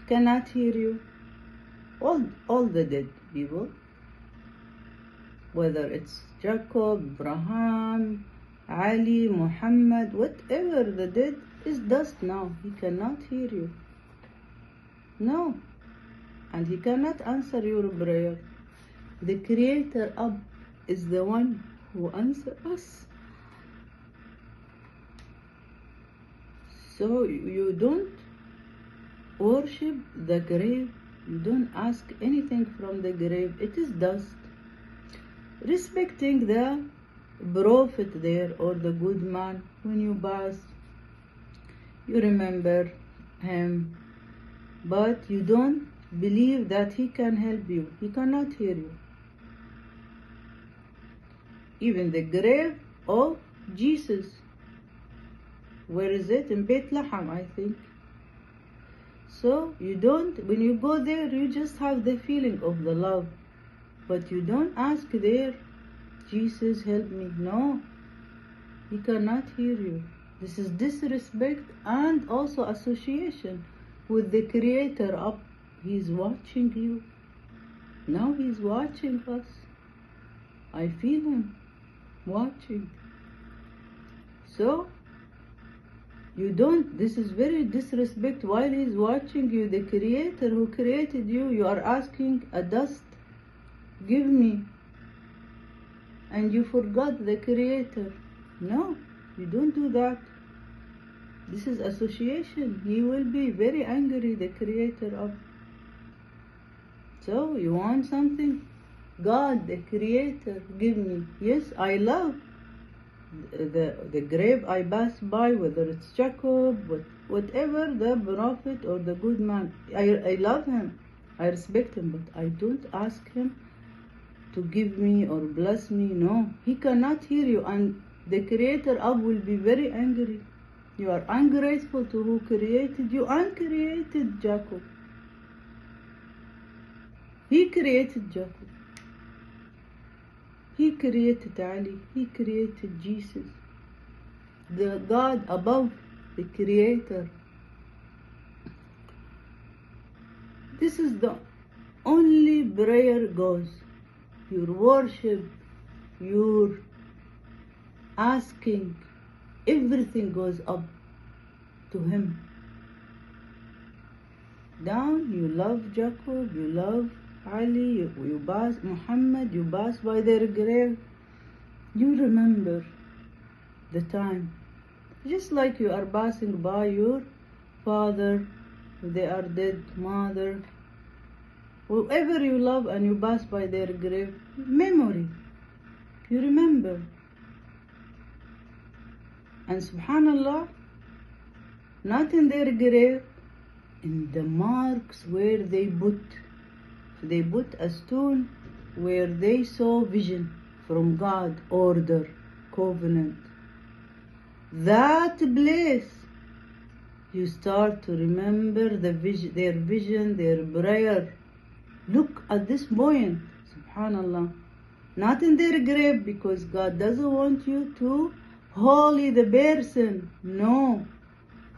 cannot hear you. All the dead people, whether it's Jacob, Abraham, Ali, Muhammad, whatever the dead is dust now. He cannot hear you. No. And he cannot answer your prayer. The Creator Ab is the one who answers us. So you don't worship the grave. You don't ask anything from the grave. It is dust. Respecting the prophet there or the good man, when you pass, you remember him, but you don't believe that he can help you. He cannot hear you. Even the grave of Jesus, where is it? In Bethlehem, I think. So you don't, when you go there, you just have the feeling of the love, but you don't ask there, Jesus help me. No, he cannot hear you. This is disrespect and also association with the Creator up. He's watching you. Now he's watching us. I feel him watching. So you don't, this is very disrespect. While he's watching you, the Creator who created you, you are asking a dust, give me. And you forgot the Creator. No, you don't do that. This is association. He will be very angry, the Creator of. So you want something? God, the Creator, give me. Yes, I love the grave I pass by, whether it's Jacob, whatever, the prophet or the good man. I love him. I respect him, but I don't ask him to give me or bless me. No, he cannot hear you, and the Creator of will be very angry. You are ungrateful to who created you and created Jacob. He created Jacob. He created Ali. He created Jesus. The God above, the Creator. This is the only prayer goes. Your worship, your asking, everything goes up to him. Down, you love Jacob, you love Ali, you pass Muhammad, you pass by their grave. You remember the time. Just like you are passing by your father, they are dead, mother, whoever you love, and you pass by their grave, memory, you remember. And subhanallah, not in their grave, in the marks where they put a stone where they saw vision from God, order, covenant. That place, you start to remember the vision, their prayer. Look at this point, subhanallah. Not in their grave, because God doesn't want you to holy the person. No,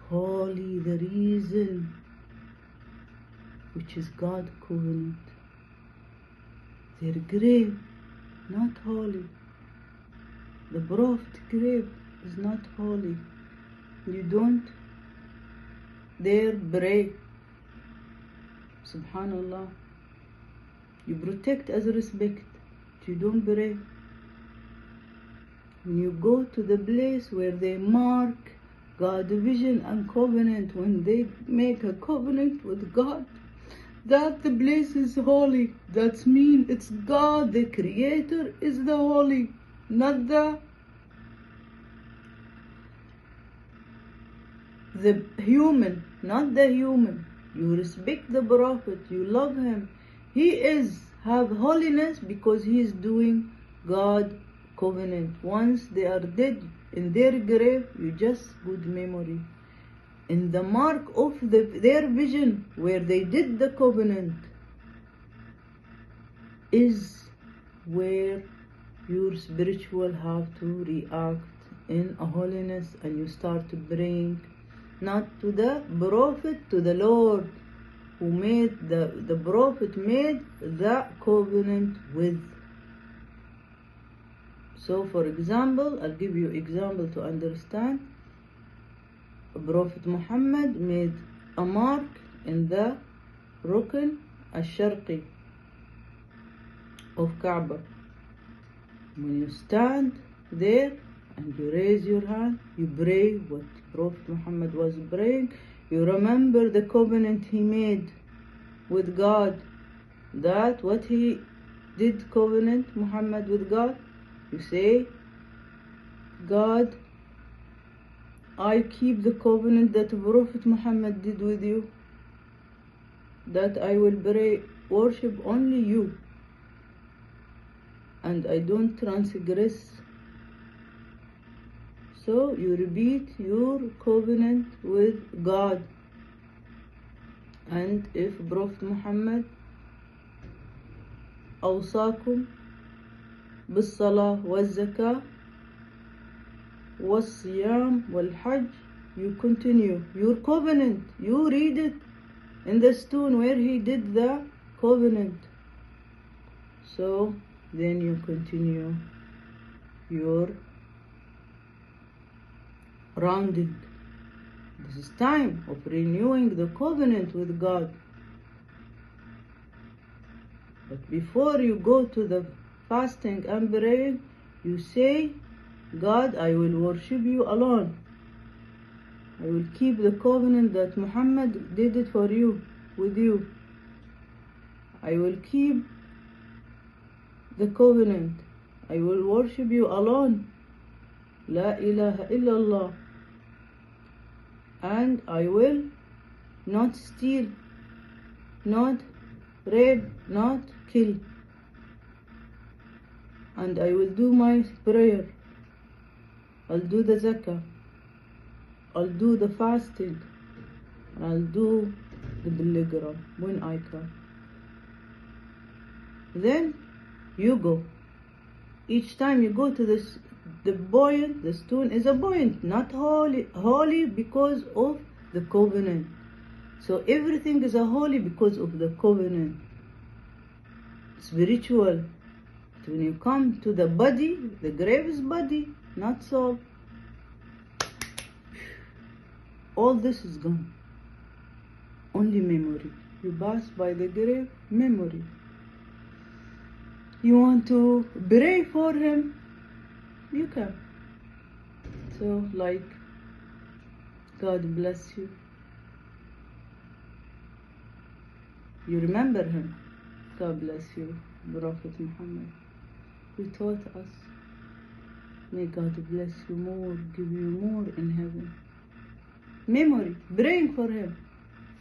holy the reason, which is God covenant. Their grave, not holy. The prophet grave is not holy. You don't dare pray. Subhanallah. You protect as respect. You don't pray. When you go to the place where they mark God's vision and covenant, when they make a covenant with God, that the place is holy. That means it's God, the Creator, is the holy, not the human, not the human. You respect the prophet, you love him. He have holiness because he is doing God covenant. Once they are dead in their grave, you just good memory. In the mark of their vision, where they did the covenant, is where your spiritual have to react in a holiness, and you start to bring not to the prophet, to the Lord, who made the Prophet made the covenant with. So for example, I'll give you example to understand. Prophet Muhammad made a mark in the Rukn al-Sharqi of Kaaba. When you stand there and you raise your hand, you pray what Prophet Muhammad was praying. You remember the covenant he made with God, that what he did covenant Muhammad with God. You say, God, I keep the covenant that Prophet Muhammad did with you, that I will worship only you, and I don't transgress. So you repeat your covenant with God. And if Prophet Muhammad أوصاكم بالصلاة والزكاة والصيام والحج, you continue your covenant. You read it in the stone where he did the covenant. So then you continue your rounding. This is time of renewing the covenant with God. But before you go to the fasting and praying, you say, God, I will worship you alone. I will keep the covenant that Muhammad did it for you, with you. I will keep the covenant. I will worship you alone. La ilaha illallah. And I will not steal, not rape, not kill. And I will do my prayer. I'll do the zakah. I'll do the fasting. I'll do the pilgrim when I come. Then you go. Each time you go to the buoyant, the stone is a buoyant, not holy because of the covenant. So everything is a holy because of the covenant. Spiritual. When you come to the body, the grave is body, not soul. All this is gone. Only memory. You pass by the grave, memory. You want to pray for him, you can. So like, God bless you. You remember him. God bless you, Prophet Muhammad. You taught us. May God bless you more, give you more in heaven. Memory, praying for him.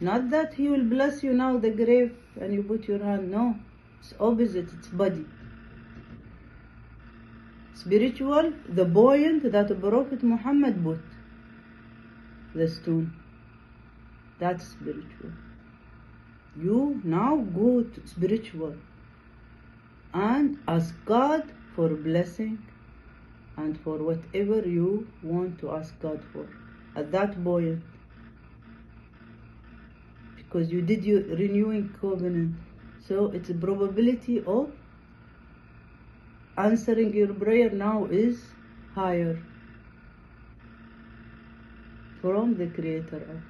Not that he will bless you now, the grave, and you put your hand. No, it's opposite, it's body. Spiritual, the buoyant that Prophet Muhammad put, the stone. That's spiritual. You now go to spiritual and ask God for blessing and for whatever you want to ask God for at that buoyant, because you did your renewing covenant. So it's a probability of answering your prayer now is higher from the creator of.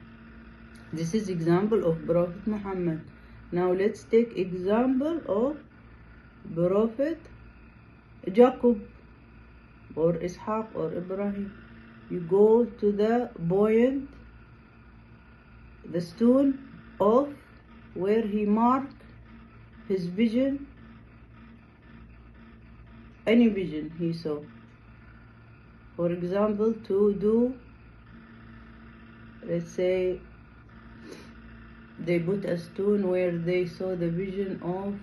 This is example of Prophet Muhammad. Now let's take example of Prophet Jacob or Ishaq or Ibrahim. You go to the buoyant, the stone of where he marked his vision, any vision he saw. For example, to do, let's say, they put a stone where they saw the vision of,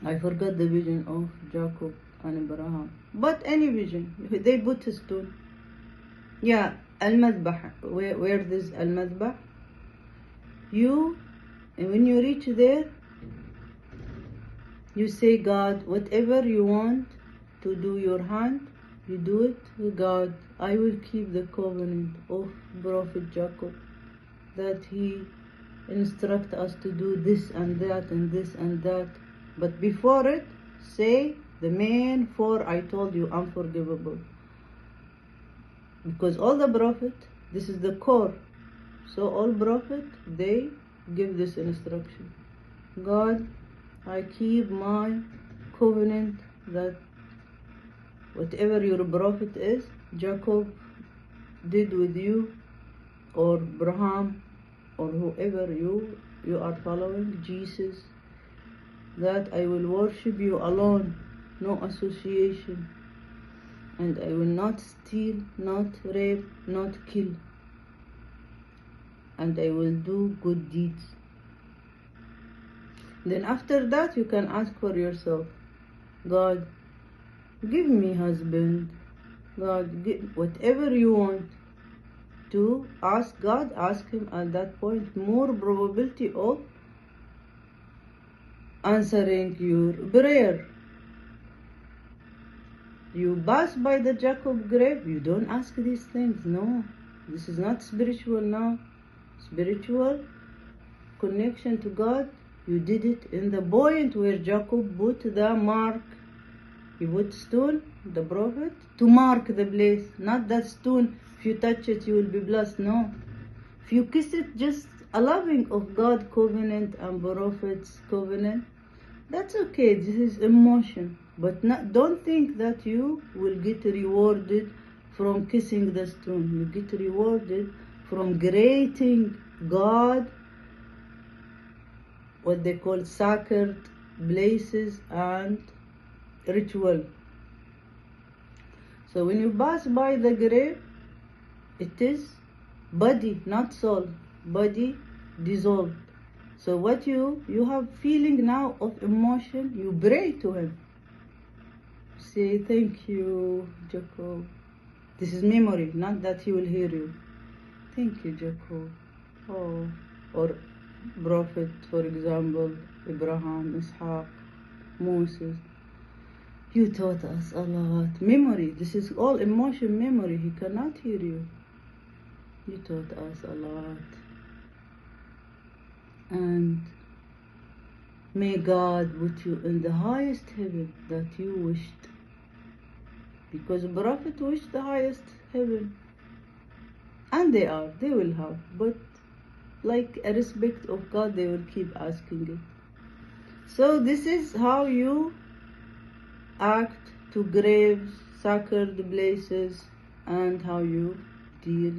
I forgot the vision of Jacob and Abraham, but any vision, they put a stone. Yeah, Al-Madbah, where there's Al-Madbah, when you reach there, you say, God, whatever you want to do your hand, you do it. God, I will keep the covenant of Prophet Jacob, that he instruct us to do this and that and this and that. But before it, say the main four I told you, unforgivable. Because all the prophet, this is the core. So all prophet, they give this instruction. God, I keep my covenant that whatever your prophet is, Jacob did with you, or Abraham, or whoever you are following, Jesus, that I will worship you alone, no association, and I will not steal, not rape, not kill, and I will do good deeds. Then after that you can ask for yourself, God, give me husband, God, give whatever you want to ask God, ask him at that point, more probability of answering your prayer. You pass by the Jacob grave, you don't ask these things. No, this is not spiritual now. Spiritual connection to God, you did it in the point where Jacob put the mark. He put stone, the prophet, to mark the place. Not that stone, if you touch it, you will be blessed. No. If you kiss it, just a loving of God covenant and prophet's covenant, that's okay. This is emotion. But don't think that you will get rewarded from kissing the stone. You get rewarded from greeting God, what they call sacred places and ritual. So when you pass by the grave, it is body, not soul. Body dissolved. So what you have feeling now of emotion, you pray to him. Say, thank you, Jacob. This is memory, not that he will hear you. Thank you, Jacob. Oh, or prophet, for example, Abraham, Ishaq, Moses. You taught us a lot. Memory, this is all emotion memory. He cannot hear you. You taught us a lot. And may God put you in the highest heaven that you wished. Because the prophet wished the highest heaven. And they will have. But like a respect of God, they will keep asking it. So this is how you act to graves, sacred places, and how you deal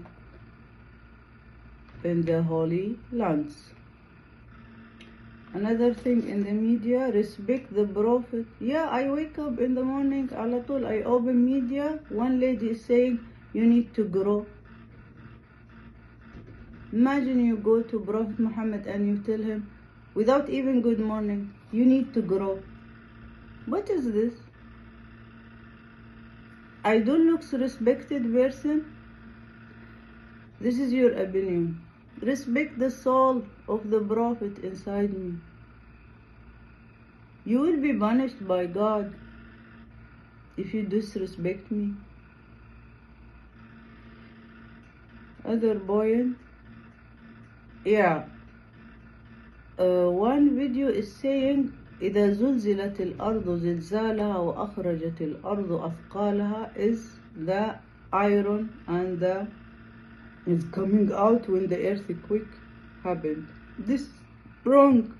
in the holy lands. Another thing in the media, respect the prophet. Yeah, I wake up in the morning, ala tul, I open media, one lady is saying, you need to grow. Imagine you go to Prophet Muhammad and you tell him, without even good morning, you need to grow. What is this? I don't look respected person. This is your opinion. Respect the soul of the prophet inside me. You will be punished by God if you disrespect me. Other point, yeah. One video is saying إذا زلزلت الأرض زلزالها وأخرجت الأرض أثقالها is the iron and the is coming out when the earthquake happened. This is wrong.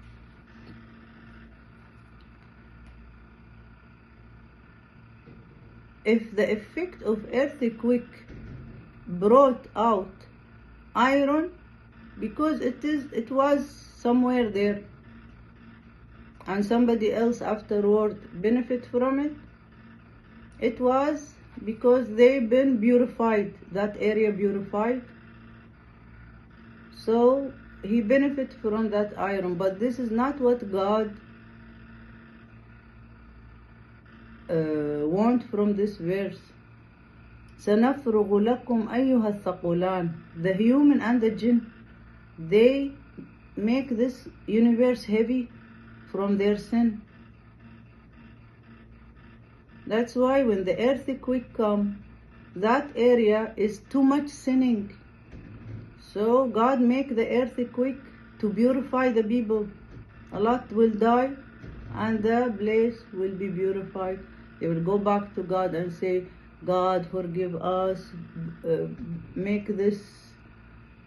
If the effect of earthquake brought out iron, because it was somewhere there and somebody else afterward benefit from it, it was because they've been purified, that area purified, so he benefit from that iron. But this is not what God want from this verse. سنفرغ لكم أيها الثقلان. The human and the jinn, they make this universe heavy from their sin. That's why when the earthquake come, that area is too much sinning. So God make the earthquake to purify the people. A lot will die and the place will be purified. They will go back to God and say, God, forgive us, make this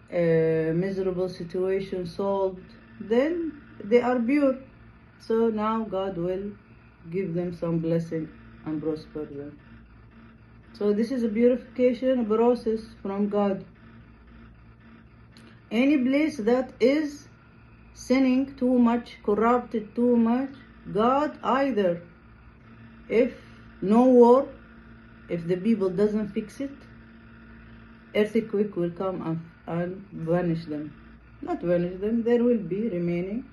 miserable situation solved. Then they are pure. So now God will give them some blessing and prosper them. So this is a purification process from God. Any place that is sinning too much, corrupted too much, God either, if no war, if the people doesn't fix it, earthquake will come and vanish them. Not vanish them, there will be remaining,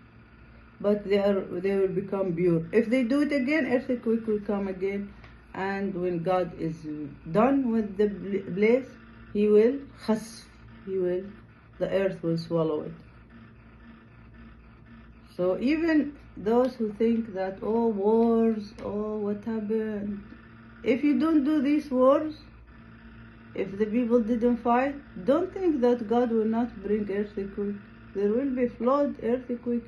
but they will become pure. If they do it again, earthquake will come again, and when God is done with the place, the earth will swallow it. So even those who think that, oh, wars, oh, what happened? If you don't do these wars, if the people didn't fight, don't think that God will not bring earthquake. There will be flood, earthquake.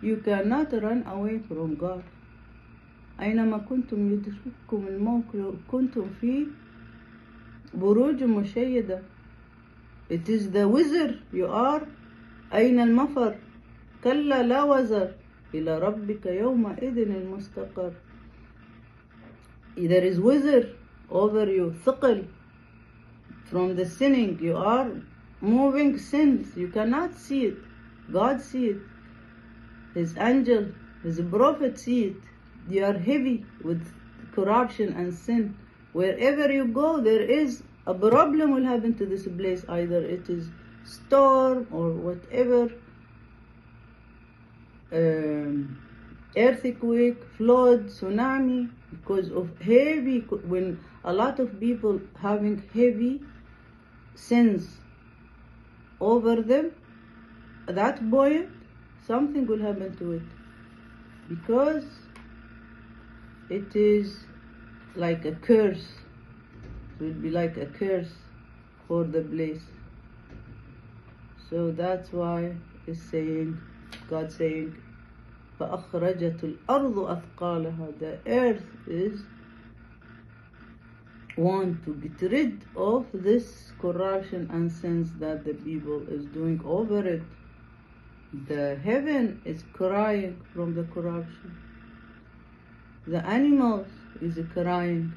You cannot run away from God. أينما كنتم يدرككم الموت كنتم في بروج مشيدة. It is the wizard you are. أين المفر كلا لا وزر إلى ربك يومئذ المستقر. There is wizard over you, ثقل. From the sinning, you are moving sins. You cannot see it. God see it. His angel, His prophet see it. You are heavy with corruption and sin. Wherever you go, there is a problem will happen to this place. Either it is storm or whatever, earthquake, flood, tsunami, because of heavy, when a lot of people having heavy sins over them, at that point, something will happen to it, because it is like a curse. It will be like a curse for the place. So that's why it's saying, God saying, فَأَخْرَجَتُ الْأَرْضُ أَثْقَالَهَا. The earth is want to get rid of this corruption and sins that the people is doing over it. The heaven is crying from the corruption. The animals is crying.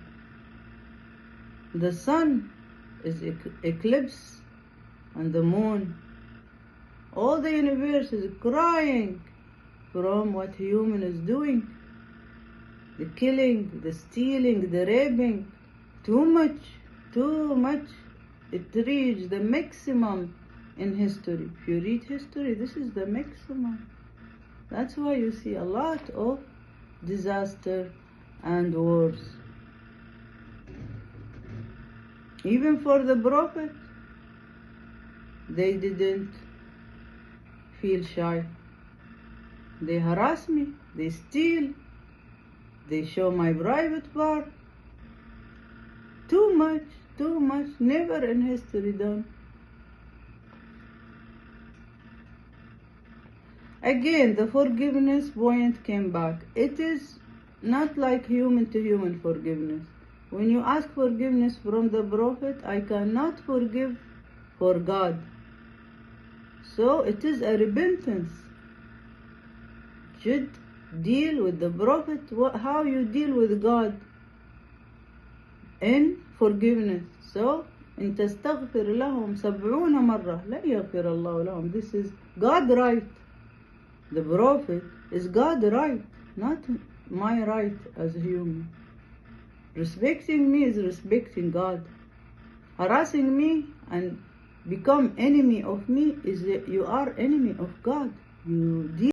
The sun is eclipse, and the moon. All the universe is crying from what human is doing. The killing, the stealing, the raping. Too much. It reached the maximum in history. If you read history, this is the maximum. That's why you see a lot of disaster and wars. Even for the prophet, they didn't feel shy. They harass me, they steal, they show my private part. Too much, never in history done. Again, the forgiveness point came back. It is not like human to human forgiveness. When you ask forgiveness from the prophet, I cannot forgive for God. So it is a repentance. Should deal with the prophet how you deal with God in forgiveness. So إن تستغفر لهم 70 مرة لا يغفر الله لهم. This is God right. The prophet is God right, not my right as a human. Respecting me is respecting God. Harassing me and become enemy of me is you are enemy of God. You deal